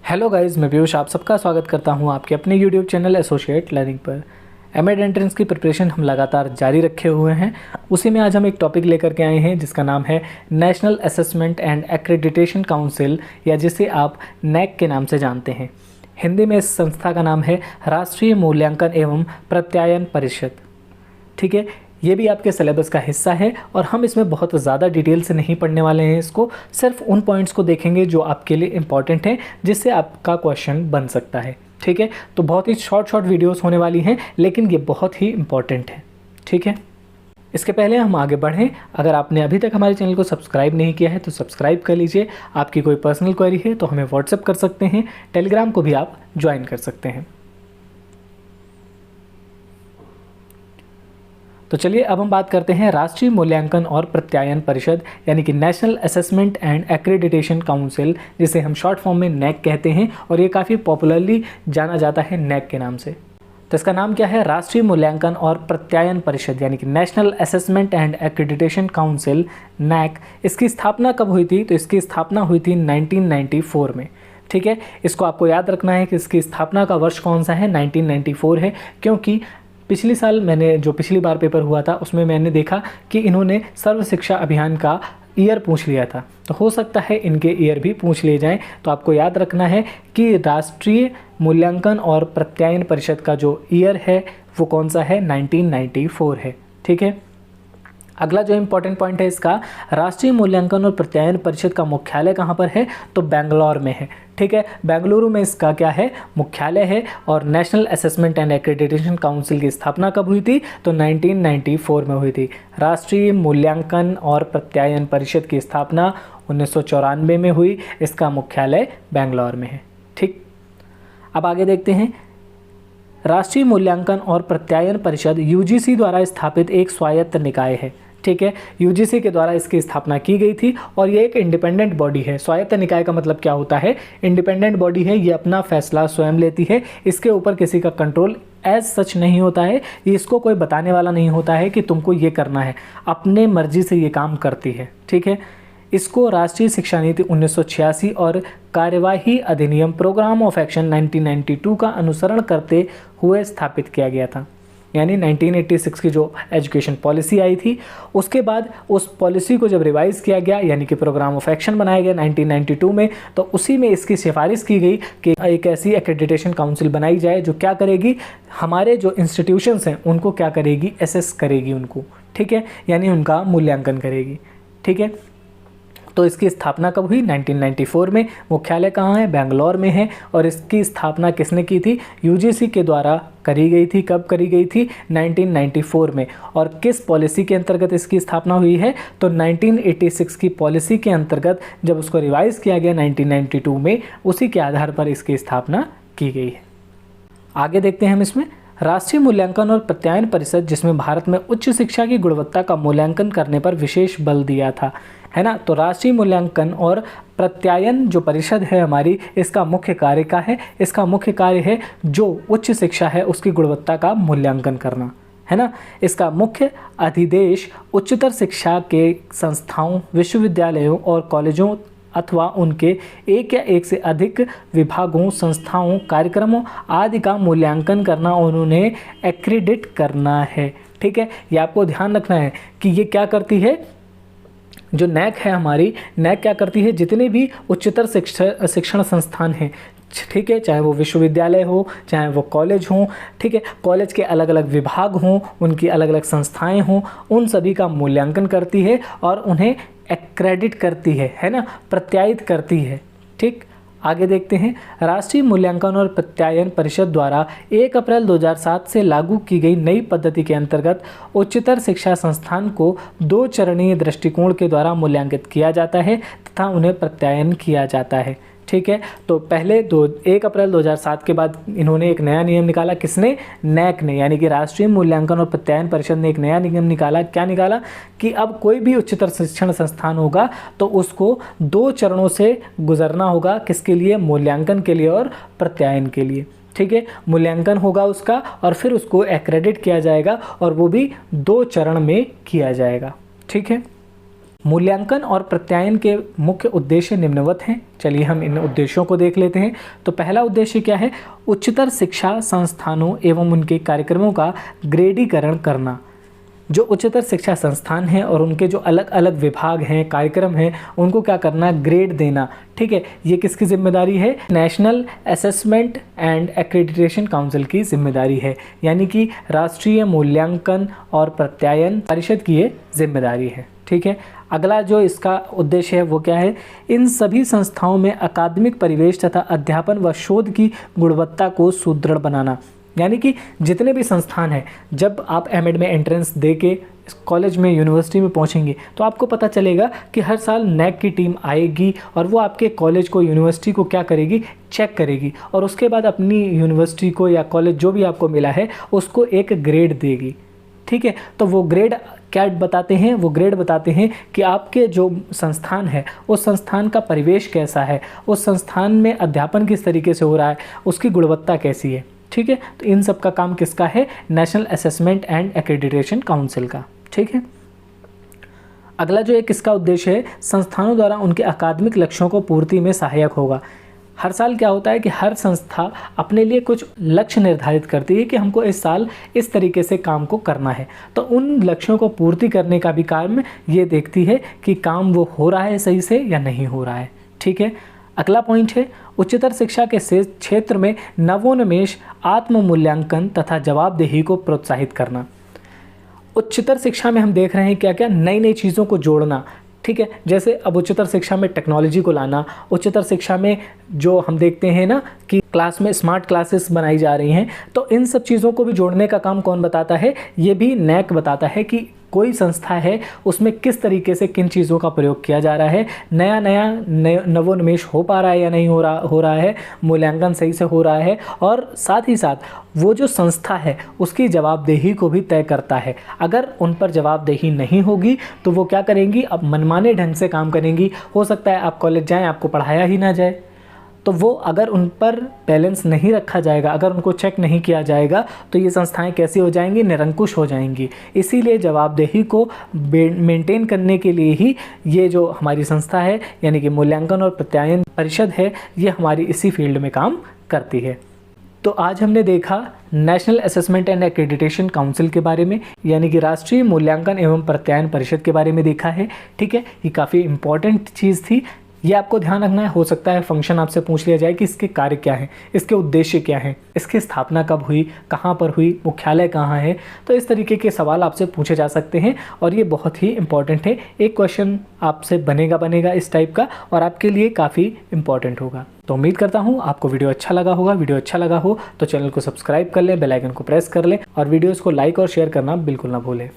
Hello guys, मैं पीयूष आप सबका स्वागत करता हूं आपके अपने यूट्यूब चैनल एसोसिएट लर्निंग पर। एमएड एंट्रेंस की प्रिपरेशन हम लगातार जारी रखे हुए हैं। उसी में आज हम एक टॉपिक लेकर के आए हैं जिसका नाम है national assessment and accreditation council, या जिसे आप नैक के नाम से जानते हैं। हिंदी में इस संस्था का नाम है राष्ट्रीय मूल्यांकन एवं प्रत्यायन परिषद। ठीक है, ये भी आपके सिलेबस का हिस्सा है और हम इसमें बहुत ज़्यादा डिटेल से नहीं पढ़ने वाले हैं। इसको सिर्फ उन पॉइंट्स को देखेंगे जो आपके लिए इम्पॉर्टेंट हैं, जिससे आपका क्वेश्चन बन सकता है। ठीक है, तो बहुत ही शॉर्ट वीडियोस होने वाली हैं, लेकिन ये बहुत ही इम्पॉर्टेंट है। ठीक है, इसके पहले हम आगे बढ़ें, अगर आपने अभी तक हमारे चैनल को सब्सक्राइब नहीं किया है तो सब्सक्राइब कर लीजिए। आपकी कोई पर्सनल क्वेरी है तो हमें व्हाट्सएप कर सकते हैं, टेलीग्राम को भी आप ज्वाइन कर सकते हैं। तो चलिए अब हम बात करते हैं राष्ट्रीय मूल्यांकन और प्रत्यायन परिषद, यानी कि national assessment and accreditation council, जिसे हम शॉर्ट फॉर्म में नैक कहते हैं और ये काफ़ी पॉपुलरली जाना जाता है नैक के नाम से। तो इसका नाम क्या है? राष्ट्रीय मूल्यांकन और प्रत्यायन परिषद, यानी कि national assessment and accreditation council, NAAC. इसकी स्थापना कब हुई थी? तो इसकी स्थापना हुई थी 1994 में। ठीक है, इसको आपको याद रखना है कि इसकी स्थापना का वर्ष कौन सा है? 1994 है, क्योंकि पिछली साल पिछली बार पेपर हुआ था उसमें मैंने देखा कि इन्होंने सर्व शिक्षा अभियान का ईयर पूछ लिया था, तो हो सकता है इनके ईयर भी पूछ लिए जाएं। तो आपको याद रखना है कि राष्ट्रीय मूल्यांकन और प्रत्यायन परिषद का जो ईयर है वो कौन सा है? 1994 है। ठीक है, अगला जो इम्पोर्टेंट पॉइंट है इसका, राष्ट्रीय मूल्यांकन और प्रत्यायन परिषद का मुख्यालय कहाँ पर है? तो बेंगलोर में है। ठीक है, बेंगलुरु में इसका क्या है? मुख्यालय है। और national assessment and accreditation council की स्थापना कब हुई थी? तो 1994 में हुई थी। राष्ट्रीय मूल्यांकन और प्रत्यायन परिषद की स्थापना 1994 में हुई। इसका मुख्यालय बेंगलोर में है। ठीक, अब आगे देखते हैं। राष्ट्रीय मूल्यांकन और प्रत्यायन परिषद यूजीसी द्वारा स्थापित एक स्वायत्त निकाय है। ठीक है, यूजीसी के द्वारा इसकी स्थापना की गई थी और ये एक इंडिपेंडेंट बॉडी है। स्वायत्त निकाय का मतलब क्या होता है? इंडिपेंडेंट बॉडी है, ये अपना फैसला स्वयं लेती है, इसके ऊपर किसी का कंट्रोल एज सच नहीं होता है, इसको कोई बताने वाला नहीं होता है कि तुमको ये करना है, अपने मर्जी से ये काम करती है। ठीक है, इसको राष्ट्रीय शिक्षा नीति 1986 और कार्यवाही अधिनियम प्रोग्राम ऑफ एक्शन 1992 का अनुसरण करते हुए स्थापित किया गया था। यानी 1986 की जो एजुकेशन पॉलिसी आई थी, उसके बाद उस पॉलिसी को जब रिवाइज़ किया गया, यानी कि प्रोग्राम ऑफ एक्शन बनाया गया 1992 में, तो उसी में इसकी सिफारिश की गई कि एक ऐसी एक्रेडिटेशन काउंसिल बनाई जाए जो क्या करेगी? हमारे जो इंस्टीट्यूशंस हैं उनको क्या करेगी? असेस करेगी उनको। ठीक है, यानी उनका मूल्यांकन करेगी। ठीक है, तो इसकी स्थापना कब हुई? 1994 में। मुख्यालय कहाँ है? बेंगलोर में है। और इसकी स्थापना किसने की थी? यूजीसी के द्वारा करी गई थी। कब करी गई थी? 1994 में। और किस पॉलिसी के अंतर्गत इसकी स्थापना हुई है? तो 1986 की पॉलिसी के अंतर्गत जब उसको रिवाइज़ किया गया 1992 में, उसी के आधार पर इसकी स्थापना की गई है। आगे देखते हैं हम इसमें। राष्ट्रीय मूल्यांकन और प्रत्यायन परिषद, जिसमें भारत में उच्च शिक्षा की गुणवत्ता का मूल्यांकन करने पर विशेष बल दिया था, है ना। तो राष्ट्रीय मूल्यांकन और प्रत्यायन जो परिषद है हमारी, इसका मुख्य कार्य क्या है? इसका मुख्य कार्य है जो उच्च शिक्षा है उसकी गुणवत्ता का मूल्यांकन करना, है ना। इसका मुख्य अधिदेश उच्चतर शिक्षा के संस्थाओं, विश्वविद्यालयों और कॉलेजों अथवा उनके एक या एक से अधिक विभागों, संस्थाओं, कार्यक्रमों आदि का मूल्यांकन करना और उन्हें एक्रेडिट करना है। ठीक है, ये आपको ध्यान रखना है कि ये क्या करती है? जो नैक है हमारी, नैक क्या करती है? जितने भी उच्चतर शिक्षण संस्थान हैं, ठीक है, चाहे वो विश्वविद्यालय हो, चाहे वो कॉलेज हो, ठीक है, कॉलेज के अलग अलग विभाग हों, उनकी अलग अलग संस्थाएं हों, उन सभी का मूल्यांकन करती है और उन्हें एक्रेडिट करती है ना, प्रत्यायित करती है। ठीक, आगे देखते हैं। राष्ट्रीय मूल्यांकन और प्रत्यायन परिषद द्वारा 1 अप्रैल 2007 से लागू की गई नई पद्धति के अंतर्गत उच्चतर शिक्षा संस्थान को 2 चरणीय दृष्टिकोण के द्वारा मूल्यांकित किया जाता है तथा उन्हें प्रत्यायन किया जाता है। ठीक है, तो पहले 1 अप्रैल 2007 के बाद इन्होंने एक नया नियम निकाला। किसने? नैक ने, यानी कि राष्ट्रीय मूल्यांकन और प्रत्यायन परिषद ने एक नया नियम निकाला। क्या निकाला? कि अब कोई भी उच्चतर शिक्षण संस्थान होगा तो उसको 2 चरणों से गुजरना होगा। किसके लिए? मूल्यांकन के लिए और प्रत्यायन के लिए। ठीक है, मूल्यांकन होगा उसका और फिर उसको एक्रेडिट किया जाएगा और वो भी 2 चरण में किया जाएगा। ठीक है, मूल्यांकन और प्रत्यायन के मुख्य उद्देश्य निम्नवत हैं। चलिए हम इन उद्देश्यों को देख लेते हैं। तो पहला उद्देश्य क्या है? उच्चतर शिक्षा संस्थानों एवं उनके कार्यक्रमों का ग्रेडीकरण करना। जो उच्चतर शिक्षा संस्थान हैं और उनके जो अलग अलग विभाग हैं, कार्यक्रम हैं, उनको क्या करना? ग्रेड देना। ठीक है, ये किसकी जिम्मेदारी है? National assessment and accreditation council की जिम्मेदारी है, यानी कि राष्ट्रीय मूल्यांकन और प्रत्यायन परिषद की ये जिम्मेदारी है। ठीक है, अगला जो इसका उद्देश्य है वो क्या है? इन सभी संस्थाओं में अकादमिक परिवेश तथा अध्यापन व शोध की गुणवत्ता को सुदृढ़ बनाना। यानी कि जितने भी संस्थान हैं, जब आप एमएड में एंट्रेंस दे के कॉलेज में, यूनिवर्सिटी में पहुंचेंगे तो आपको पता चलेगा कि हर साल नैक की टीम आएगी और वो आपके कॉलेज को, यूनिवर्सिटी को क्या करेगी? चेक करेगी और उसके बाद अपनी यूनिवर्सिटी को या कॉलेज जो भी आपको मिला है उसको एक ग्रेड देगी। ठीक है, तो वो ग्रेड क्या बताते हैं? वो ग्रेड बताते हैं कि आपके जो संस्थान है उस संस्थान का परिवेश कैसा है, उस संस्थान में अध्यापन किस तरीके से हो रहा है, उसकी गुणवत्ता कैसी है। ठीक है, तो इन सब का काम किसका है? National assessment and accreditation council का। ठीक है, अगला जो एक इसका उद्देश्य है, संस्थानों द्वारा उनके अकादमिक लक्ष्यों को पूर्ति में सहायक होगा। हर साल क्या होता है कि हर संस्था अपने लिए कुछ लक्ष्य निर्धारित करती है कि हमको इस साल इस तरीके से काम को करना है, तो उन लक्ष्यों को पूर्ति करने का भी काम ये देखती है कि काम वो हो रहा है सही से या नहीं हो रहा है। ठीक है, अगला पॉइंट है उच्चतर शिक्षा के क्षेत्र में नवोन्मेष, आत्म मूल्यांकन तथा जवाबदेही को प्रोत्साहित करना। उच्चतर शिक्षा में हम देख रहे हैं क्या क्या? नई नई चीज़ों को जोड़ना। ठीक है, जैसे अब उच्चतर शिक्षा में टेक्नोलॉजी को लाना, उच्चतर शिक्षा में जो हम देखते हैं ना कि क्लास में स्मार्ट क्लासेस बनाई जा रही हैं, तो इन सब चीज़ों को भी जोड़ने का काम कौन बताता है? ये भी नैक बताता है कि कोई संस्था है उसमें किस तरीके से किन चीज़ों का प्रयोग किया जा रहा है, नया नवोन्मेष हो पा रहा है या नहीं हो रहा है, मूल्यांकन सही से हो रहा है, और साथ ही साथ वो जो संस्था है उसकी जवाबदेही को भी तय करता है। अगर उन पर जवाबदेही नहीं होगी तो वो क्या करेंगी? अब मनमाने ढंग से काम करेंगी। हो सकता है आप कॉलेज जाएं, आपको पढ़ाया ही ना जाए, तो वो अगर उन पर बैलेंस नहीं रखा जाएगा, अगर उनको चेक नहीं किया जाएगा, तो ये संस्थाएं कैसी हो जाएंगी? निरंकुश हो जाएंगी। इसीलिए जवाबदेही को मेंटेन करने के लिए ही ये जो हमारी संस्था है, यानी कि मूल्यांकन और प्रत्यायन परिषद है, ये हमारी इसी फील्ड में काम करती है। तो आज हमने देखा national assessment and accreditation council के बारे में, यानी कि राष्ट्रीय मूल्यांकन एवं प्रत्यायन परिषद के बारे में देखा है। ठीक है, ये काफ़ी इंपॉर्टेंट चीज़ थी, ये आपको ध्यान रखना है। हो सकता है फंक्शन आपसे पूछ लिया जाए कि इसके कार्य क्या हैं, इसके उद्देश्य क्या हैं, इसकी स्थापना कब हुई, कहाँ पर हुई, मुख्यालय कहाँ है, तो इस तरीके के सवाल आपसे पूछे जा सकते हैं और ये बहुत ही इंपॉर्टेंट है। एक क्वेश्चन आपसे बनेगा इस टाइप का और आपके लिए काफ़ी इंपॉर्टेंट होगा। तो उम्मीद करता हूँ आपको वीडियो अच्छा लगा होगा। वीडियो अच्छा लगा हो तो चैनल को सब्सक्राइब कर लें, बेल आइकन को प्रेस कर लें और वीडियोज़ को लाइक और शेयर करना बिल्कुल ना भूलें।